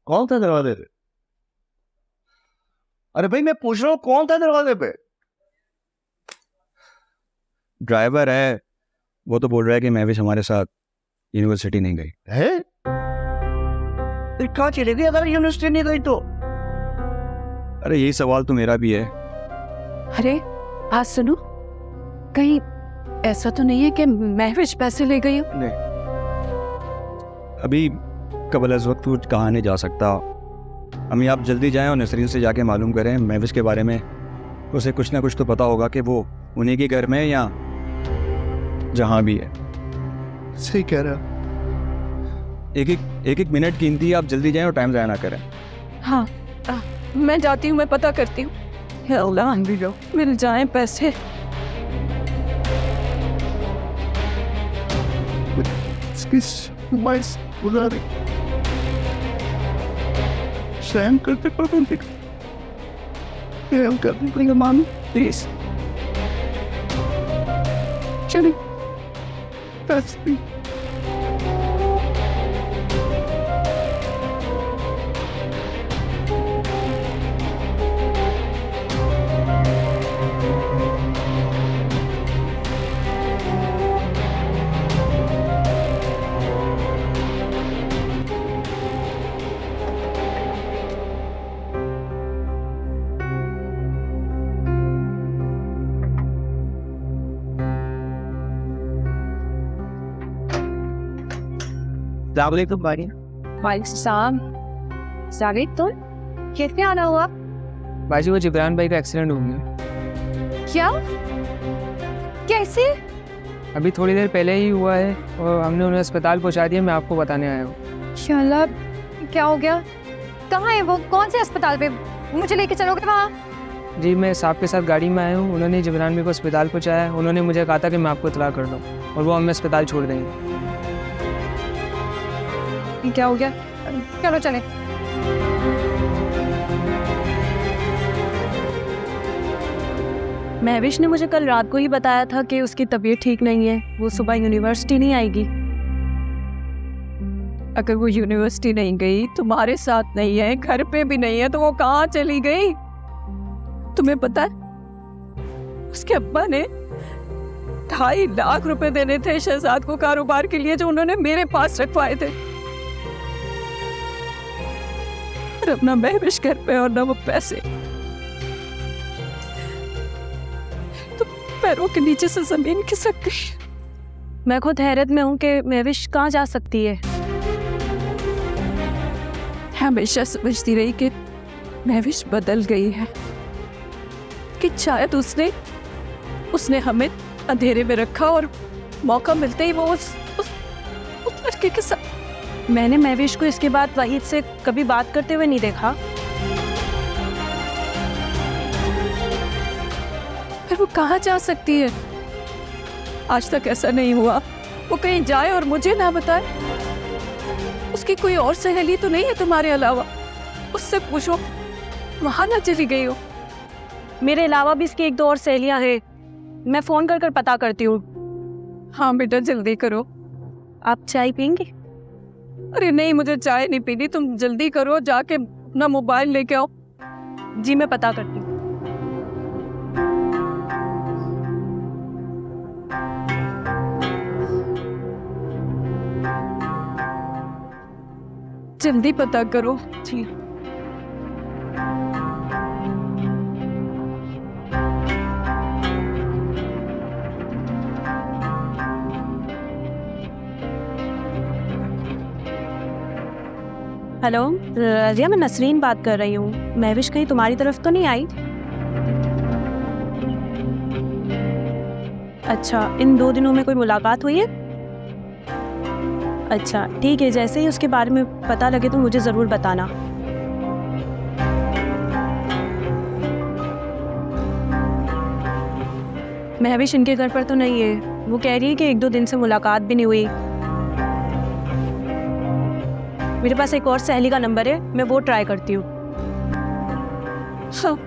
कौन था दरवाजे पे? अरे भाई मैं पूछ रहा हूँ कौन था दरवाजे पे? ड्राइवर है, वो तो बोल रहा है कि महविश हमारे साथ यूनिवर्सिटी नहीं गई है। फिर कहाँ चली गई अगर यूनिवर्सिटी नहीं गई तो? अरे यही सवाल तो मेरा भी है। अरे आज सुनो, कहीं ऐसा तो नहीं है कि महविश पैसे ले गई हो? नहीं। अभी कबल अज़ वक्त वो कहाँ नहीं जा सकता। अम्मी आप जल्दी जाएं और नसरीन से जाके मालूम करें महविश के बारे में। उसे कुछ ना कुछ तो पता होगा कि वो उन्हीं के घर में या जहाँ भी है। सही कह रहा। एक मिनट कीमती, आप जल्दी जाएं और टाइम ज़ाया ना करें। हाँ मैं जाती हूँ, मैं पता करती हूँ। हे अल्लाह, मिल जाएं पैसे। सहन करते करते मान प्लीज चलिए पैसे। वालेकुम सलाम। जावेद, तो कैसे आना हुआ? बाजी वो जिब्रान भाई का एक्सीडेंट हो गया। क्या? कैसे? अभी थोड़ी देर पहले ही हुआ है और हमने उन्हें अस्पताल पहुंचा दिया। मैं आपको बताने आया हूँ। शाला, क्या हो गया? कहाँ है वो? कौन से अस्पताल पे? मुझे लेके चलोगे वहाँ? जी मैं साहब के साथ गाड़ी में आया हूँ। उन्होंने जिब्रान भाई को अस्पताल पहुँचाया। उन्होंने मुझे कहा था कि मैं आपको इत्तला कर दूँ और वो हमें अस्पताल छोड़ देंगे। क्या हो गया? चलो चले। महविश ने मुझे कल रात को ही बताया था कि उसकी तबीयत ठीक नहीं है, वो सुबह यूनिवर्सिटी नहीं आएगी। अगर वो यूनिवर्सिटी नहीं गई, तुम्हारे साथ नहीं है, घर पे भी नहीं है, तो वो कहाँ चली गई? तुम्हें पता है उसके अब्बा ने 2.5 लाख रुपए देने थे शहजाद को कारोबार के लिए, जो उन्होंने मेरे पास रखवाए थे। और अपना महविश घर पे और ना वो पैसे, तो पैरों के नीचे से जमीन खिसक गई। मैं खुद हैरत में हूँ कि महविश कहाँ जा सकती है। हमेशा समझती रही कि महविश बदल गई है, कि शायद उसने हमें अंधेरे में रखा और मौका मिलते ही वो उस लड़के के साथ। मैंने महविश को इसके बाद वहीद से कभी बात करते हुए नहीं देखा। फिर वो कहाँ जा सकती है? आज तक ऐसा नहीं हुआ वो कहीं जाए और मुझे ना बताए। उसकी कोई और सहेली तो नहीं है तुम्हारे अलावा? उससे पूछो वहां ना चली गई हो। मेरे अलावा भी इसकी 1-2 और सहेलियां हैं, मैं फोन कर पता करती हूँ। हाँ बेटा जल्दी करो। आप चाय पियेंगे? अरे नहीं, मुझे चाय नहीं पीनी, तुम जल्दी करो, जाके अपना मोबाइल लेके आओ। जी मैं पता करती हूँ। जल्दी पता करो जी। हेलो रजिया, मैं नसरीन बात कर रही हूँ। महविश कहीं तुम्हारी तरफ तो नहीं आई? अच्छा, इन 2 दिनों में कोई मुलाकात हुई है? अच्छा ठीक है, जैसे ही उसके बारे में पता लगे तो मुझे ज़रूर बताना। महविश इनके घर पर तो नहीं है, वो कह रही है कि 1-2 दिन से मुलाकात भी नहीं हुई। मेरे पास एक और सहेली का नंबर है, मैं वो ट्राई करती हूँ। हाँ।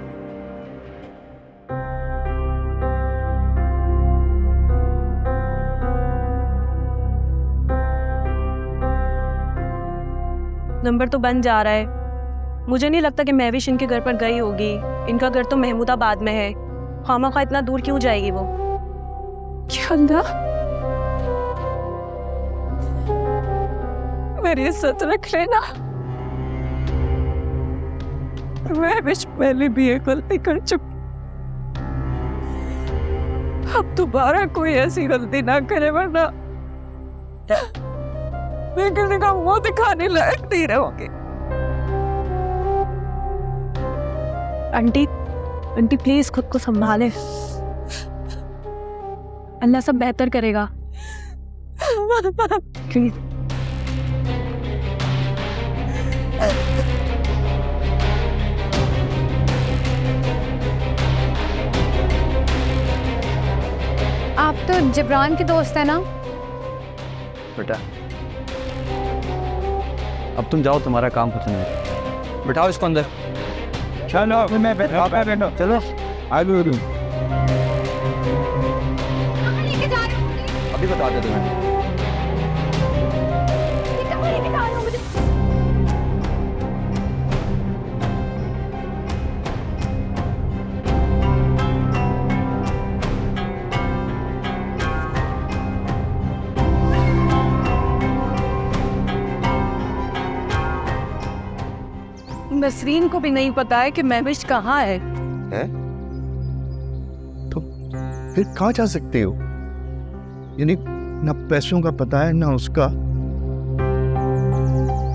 नंबर तो बन जा रहा है। मुझे नहीं लगता कि महविश इनके घर पर गई होगी। इनका घर तो महमूदाबाद में है। खामखा इतना दूर क्यों जाएगी वो? क्या अल्लाह, मेरी इज्जत रख लेना। महविश पहले भी एक गलती कर चुकी, अब दोबारा कोई ऐसी गलती ना करे, वरना मैं किसी का मुंह दिखाने लायक नहीं रहोगे। आंटी, आंटी प्लीज खुद को संभाले। अल्लाह सब बेहतर करेगा। प्लीज। आप तो जिब्रान के दोस्त है ना? बेटा अब तुम जाओ, तुम्हारा काम खत्म है। बिठाओ इसको अंदर। चलो मैं बैठो, चलो आई विल। अभी बता दे तुम्हें। नसरीन को भी नहीं पता है कि महविश कहाँ है। हैं? तो फिर कहाँ जा सकते हो? यानी ना पैसों का पता है ना उसका।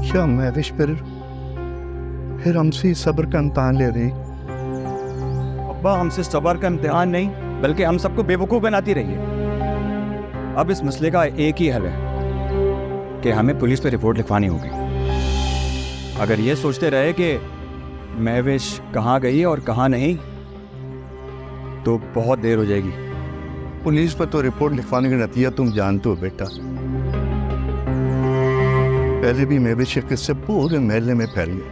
क्या महविश फिर हमसे सब्र का इम्तिहान ले रही? अब्बा हमसे सब्र का इम्तिहान नहीं, बल्कि हम सबको बेवकूफ़ बनाती रही है। अब इस मसले का एक ही हल है कि हमें पुलिस पे रिपोर्ट लिखवानी होगी। अगर ये सोचते रहे कि महविश कहाँ गई और कहाँ नहीं, तो बहुत देर हो जाएगी। पुलिस पर तो रिपोर्ट लिखवाने का नतीजा तुम जानते हो बेटा। पहले भी महविश के किस्से पूरे महल्ले में फैल गए।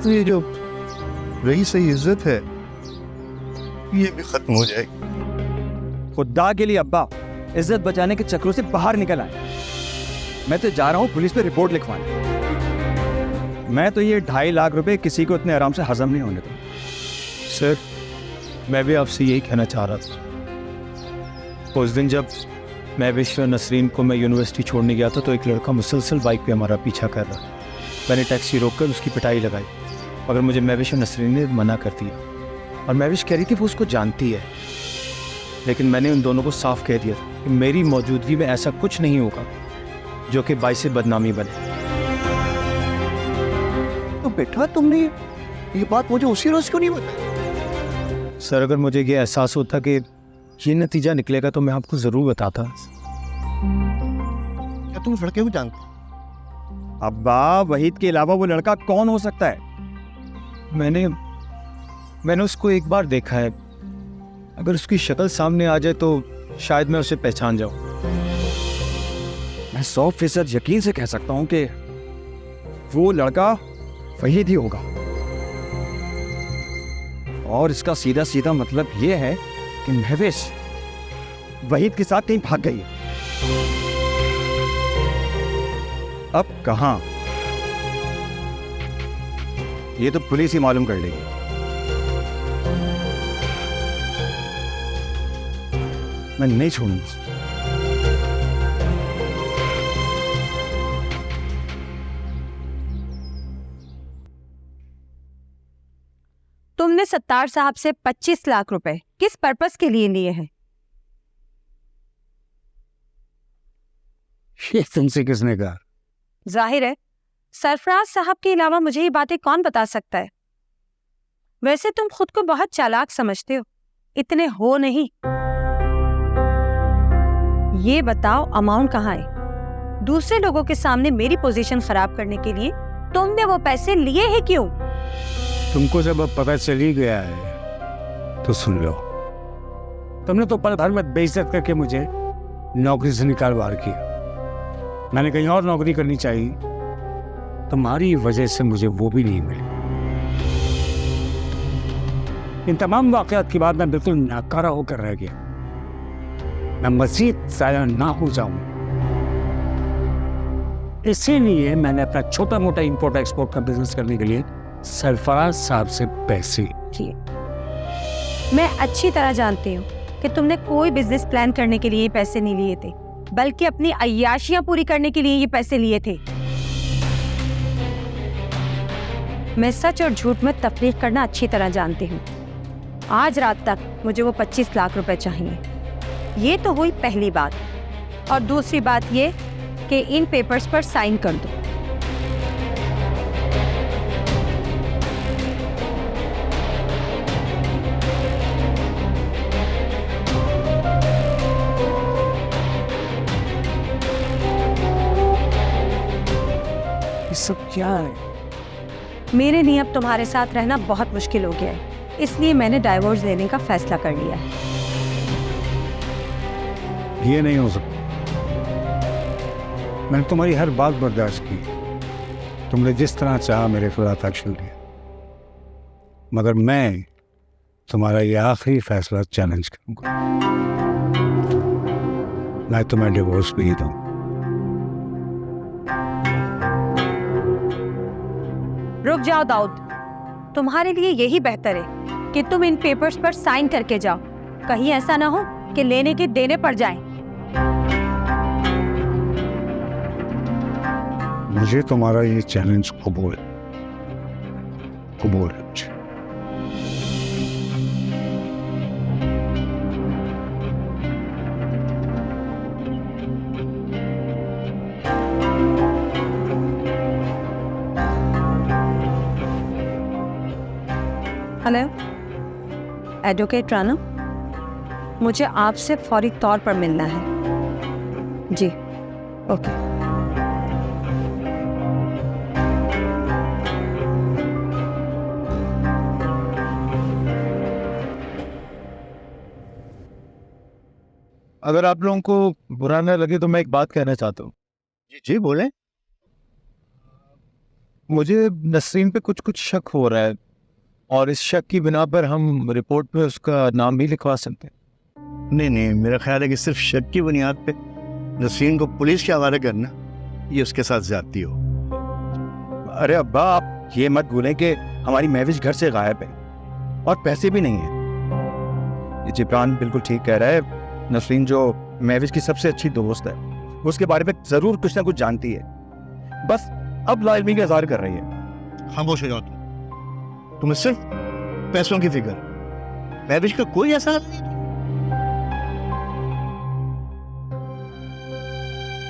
तो ये जो रही सही इज्जत है, ये भी खत्म हो जाएगी। खुदा के लिए अब्बा, इज्जत बचाने के चक्रों से बाहर निकल आए। मैं तो जा रहा हूँ पुलिस पे रिपोर्ट लिखवाने। मैं तो ये 2.5 लाख रुपए किसी को इतने आराम से हजम नहीं होने दूँ। सर मैं भी आपसे यही कहना चाह रहा था। उस दिन जब महविश और नसरीन को मैं यूनिवर्सिटी छोड़ने गया था, तो एक लड़का मुसलसल बाइक पे हमारा पीछा कर रहा। मैंने टैक्सी रोककर उसकी पिटाई लगाई, मगर मुझे महविश और नसरीन ने मना कर दिया। और महविश कह रही थी वो उसको जानती है, लेकिन मैंने उन दोनों को साफ कह दिया कि मेरी मौजूदगी में ऐसा कुछ नहीं होगा जो कि बाइस बदनामी बने। तो बेटा तुमने ये बात मुझे उसी रोज क्यों नहीं बताई? सर अगर मुझे ये एहसास होता कि ये नतीजा निकलेगा तो मैं आपको ज़रूर बताता। क्या तुम लड़के को जानते? अब्बा वहीद के अलावा वो लड़का कौन हो सकता है? मैंने उसको एक बार देखा है। अगर उसकी शक्ल सामने आ जाए तो शायद मैं उसे पहचान जाऊं। मैं 100% यकीन से कह सकता हूं कि वो लड़का वहीद ही होगा। और इसका सीधा सीधा मतलब ये है कि महविश वहीद के साथ कहीं भाग गई है। अब कहां, ये तो पुलिस ही मालूम कर लेगी। मैं नहीं छोड़ूंगा। तुमने सत्तार साहब से 25 लाख रुपए किस पर्पस के लिए लिए हैं? ये तुमसे किसने कहा? जाहिर है सरफराज साहब के अलावा मुझे ये बातें कौन बता सकता है? वैसे तुम खुद को बहुत चालाक समझते हो, इतने हो नहीं। ये बताओ अमाउंट कहाँ है? दूसरे लोगों के सामने मेरी पोजीशन खराब करने के लिए तुमने वो पैसे लिए हैं क्यों? तुमको जब अब पता चल ही गया है तो सुन लो। तुमने तो पल भर में बेइज्जत करके मुझे नौकरी से निकाल बाहर किया। मैंने कहीं और नौकरी करनी चाहिए, तुम्हारी वजह से मुझे वो भी नहीं मिली। इन तमाम वाकयात के बाद मैं बिल्कुल नाकारा होकर रह गया। मैं मजीद ज़ाया ना हो जाऊं, इसीलिए मैंने अपना छोटा मोटा इंपोर्ट एक्सपोर्ट का बिजनेस करने के लिए सरफराज साहब से पैसे किए। मैं अच्छी तरह जानती हूँ कि तुमने कोई बिजनेस प्लान करने के लिए ये पैसे नहीं लिए थे, बल्कि अपनी अय्याशियां पूरी करने के लिए ये पैसे लिए थे। मैं सच और झूठ में तफरीक करना अच्छी तरह जानती हूँ। आज रात तक मुझे वो 25 लाख रुपए चाहिए। ये तो हुई पहली बात। और दूसरी बात ये कि इन पेपर्स पर साइन कर दो। ये सब क्या है? मेरे लिए अब तुम्हारे साथ रहना बहुत मुश्किल हो गया है, इसलिए मैंने डाइवोर्स देने का फैसला कर लिया है। ये नहीं हो सकता। मैंने तुम्हारी हर बात बर्दाश्त की, तुमने जिस तरह चाहा मेरे खिलाफ एक्शन लिया, मगर मैं तुम्हारा ये आखिरी फैसला चैलेंज करूंगा। मैं तुम्हें डिवोर्स भी दूं। रुक जाओ दाऊद, तुम्हारे लिए यही बेहतर है कि तुम इन पेपर्स पर साइन करके जाओ। कहीं ऐसा ना हो कि लेने के देने पड़ जाएं। मुझे तुम्हारा ये चैलेंज कबूल है मुझे। हेलो एडवोकेट राना, मुझे आपसे फौरी तौर पर मिलना है। जी ओके। अगर आप लोगों को बुरा न लगे तो मैं एक बात कहना चाहता हूँ। जी बोले। मुझे नसरीन पे कुछ कुछ शक हो रहा है और इस शक की बिना पर हम रिपोर्ट में उसका नाम भी लिखवा सकते हैं। नहीं, मेरा ख्याल है कि सिर्फ शक की बुनियाद पे नसरीन को पुलिस के हवाले करना ये उसके साथ ज्यादती हो। अरे अब्बा, आप ये मत भूलें कि हमारी महविश घर से गायब है और पैसे भी नहीं है। ये जिब्रान बिल्कुल ठीक कह रहा है। नसरीन जो महविश की सबसे अच्छी दोस्त है, उसके बारे में जरूर कुछ ना कुछ जानती है, बस अब लाइल्मी का इज़हार कर रही है। खामोश हो जाओ तुम्हें सिर्फ पैसों की फिक्र, महविश का कोई ऐसा नहीं।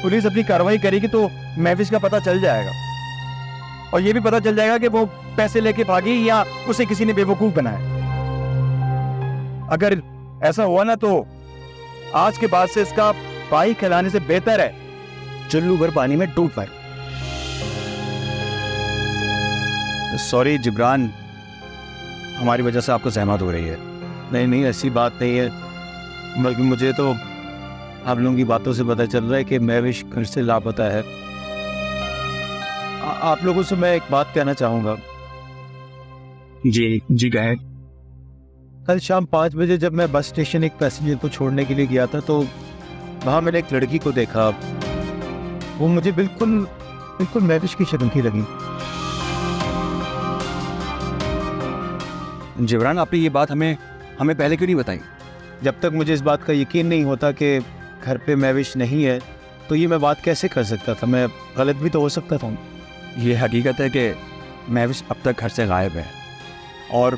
पुलिस अपनी कार्रवाई करेगी तो महविश का पता चल जाएगा और ये भी पता चल जाएगा कि वो पैसे लेके भागी या उसे किसी ने बेवकूफ बनाया। अगर ऐसा हुआ ना तो आज के बाद से इसका पाई खिलाने से बेहतर है चुल्लू भर पानी में डूब पाए। सॉरी जिब्रान, हमारी वजह से आपको सहमत हो रही है। नहीं, ऐसी बात नहीं है, बल्कि मुझे तो आप लोगों की बातों से पता चल रहा है कि महविश घर से लापता है। आप लोगों से मैं एक बात कहना चाहूँगा। जी कहे। कल शाम 5 बजे जब मैं बस स्टेशन एक पैसेंजर को छोड़ने के लिए गया था तो वहाँ मैंने एक लड़की को देखा। वो मुझे बिल्कुल महविश की शक्ल की लगी। जिब्रान, आपने ये बात हमें पहले क्यों नहीं बताई? जब तक मुझे इस बात का यकीन नहीं होता कि घर पे महविश नहीं है तो ये मैं बात कैसे कर सकता था? मैं गलत भी तो हो सकता था। ये हकीकत है कि महविश अब तक घर से गायब है और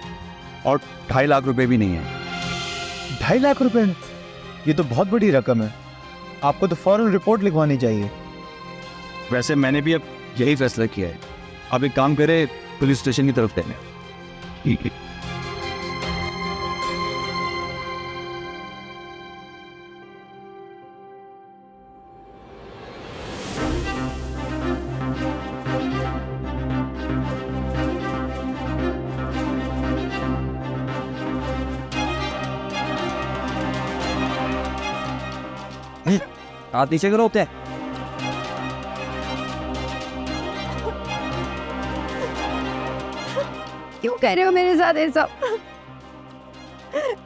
2.5 लाख रुपए भी नहीं है। 2.5 लाख रुपए? ये तो बहुत बड़ी रकम है। आपको तो फौरन रिपोर्ट लिखवानी चाहिए। वैसे मैंने भी अब यही फैसला किया है। अब एक काम करे, पुलिस स्टेशन की तरफ देने। ठीक है। हाथ नीचे करो। होते क्यों कह रहे हो मेरे साथ ये सब?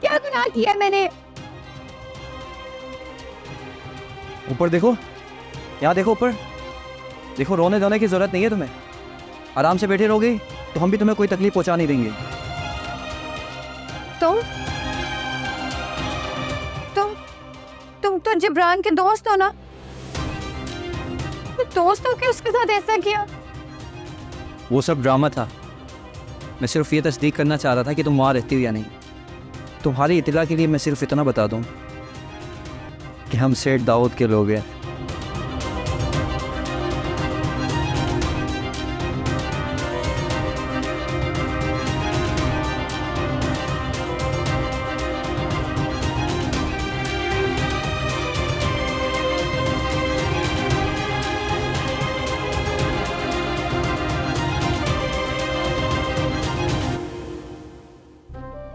क्या गुनाह किया मैंने? ऊपर देखो, यहाँ देखो ऊपर। देखो, रोने धोने की ज़रूरत नहीं है तुम्हें। आराम से बैठे रहोगे तो हम भी तुम्हें कोई तकलीफ पहुंचा नहीं देंगे। तुम तो जिब्रान के दोस्त हो ना? तो दोस्त हो के उसके साथ ऐसा किया? वो सब ड्रामा था। मैं सिर्फ ये तस्दीक करना चाह रहा था कि तुम वहाँ रहती हो या नहीं। तुम्हारी इत्तला के लिए मैं सिर्फ इतना बता दूँ कि हम सेठ दाऊद के लोग हैं।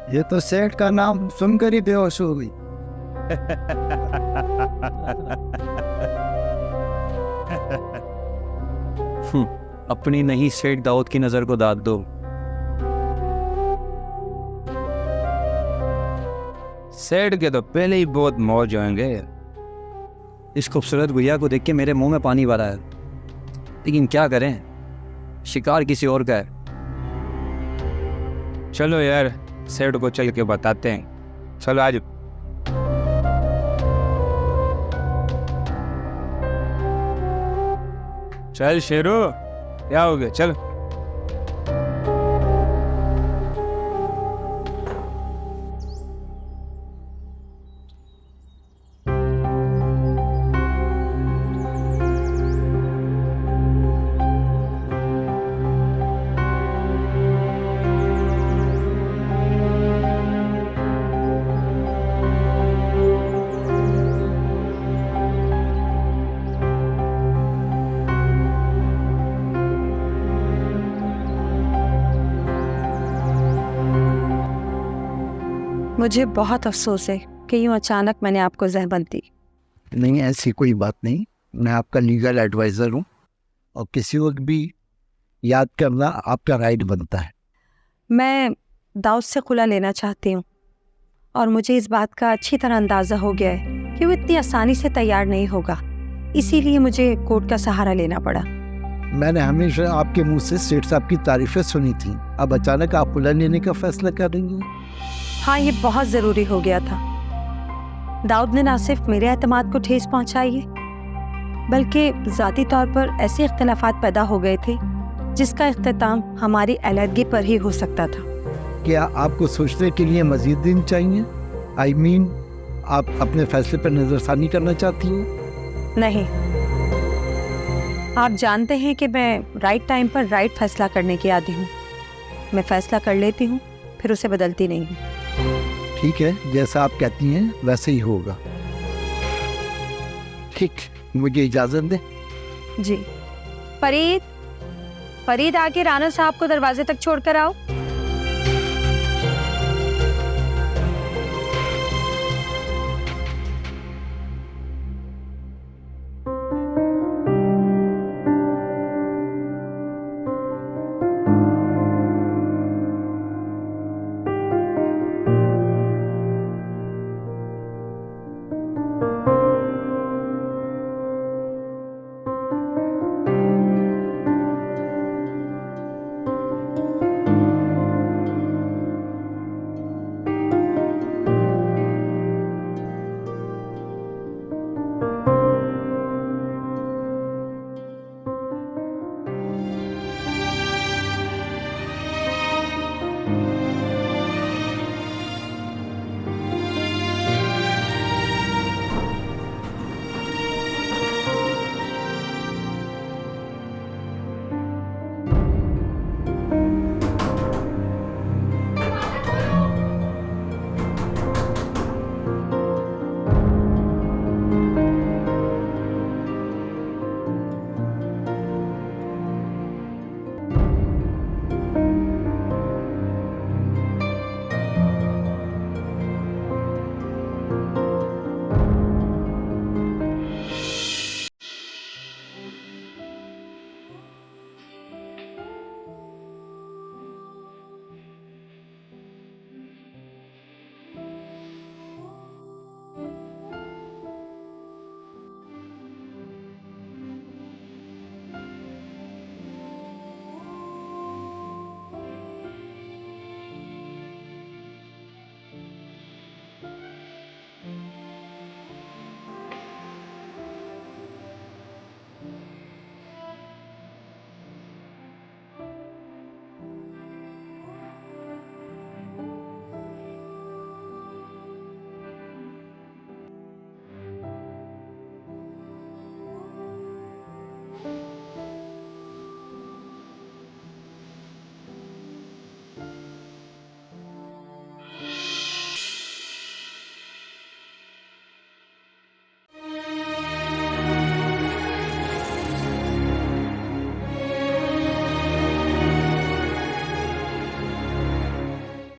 ये तो सेठ का नाम सुनकर ही बेहोश हो गई। अपनी नहीं, सेठ दाऊद की नज़र को दाद दो। सेठ के तो पहले ही बहुत मौज होंगे। इस खूबसूरत गुड़िया को देख के मेरे मुंह में पानी भरा है, लेकिन क्या करें, शिकार किसी और का है। चलो यार, सेठ को चल के बताते हैं। चलो आज। चल शेरू, क्या हो गया? चल। मुझे बहुत अफसोस है कि यूँ अचानक मैंने आपको ज़हमत दी। नहीं, ऐसी कोई बात नहीं। मैं आपका लीगल एडवाइज़र हूँ और किसी वक्त भी याद करना आपका राइट बनता है। मैं दाऊद से खुला लेना चाहती हूँ और मुझे इस बात का अच्छी तरह अंदाज़ा हो गया है कि वो इतनी आसानी से तैयार नहीं होगा, इसीलिए मुझे कोर्ट का सहारा लेना पड़ा। मैंने हमेशा आपके मुंह से सेठ साहब की तारीफ़ें सुनी थी, अब अचानक आप खुला लेने का फैसला कर रही हैं। हाँ, ये बहुत ज़रूरी हो गया था। दाऊद ने ना सिर्फ मेरे एतमाद को ठेस पहुंचाई है, बल्कि ज़ाती तौर पर ऐसे इख्तिलाफात पैदा हो गए थे जिसका इख्तिताम हमारी अलहदगी पर ही हो सकता था। क्या आपको सोचने के लिए मज़ीद दिन चाहिए? I mean, आप अपने फैसले पर नज़रसानी करना चाहती हैं? नहीं, आप जानते हैं कि मैं राइट टाइम पर राइट फैसला करने की आदी हूँ। मैं फैसला कर लेती हूँ, फिर उसे बदलती नहीं हूँ। ठीक है, जैसा आप कहती हैं वैसे ही होगा। ठीक, मुझे इजाज़त दें। जी। फरीद, आके राना साहब को दरवाजे तक छोड़ कर आओ।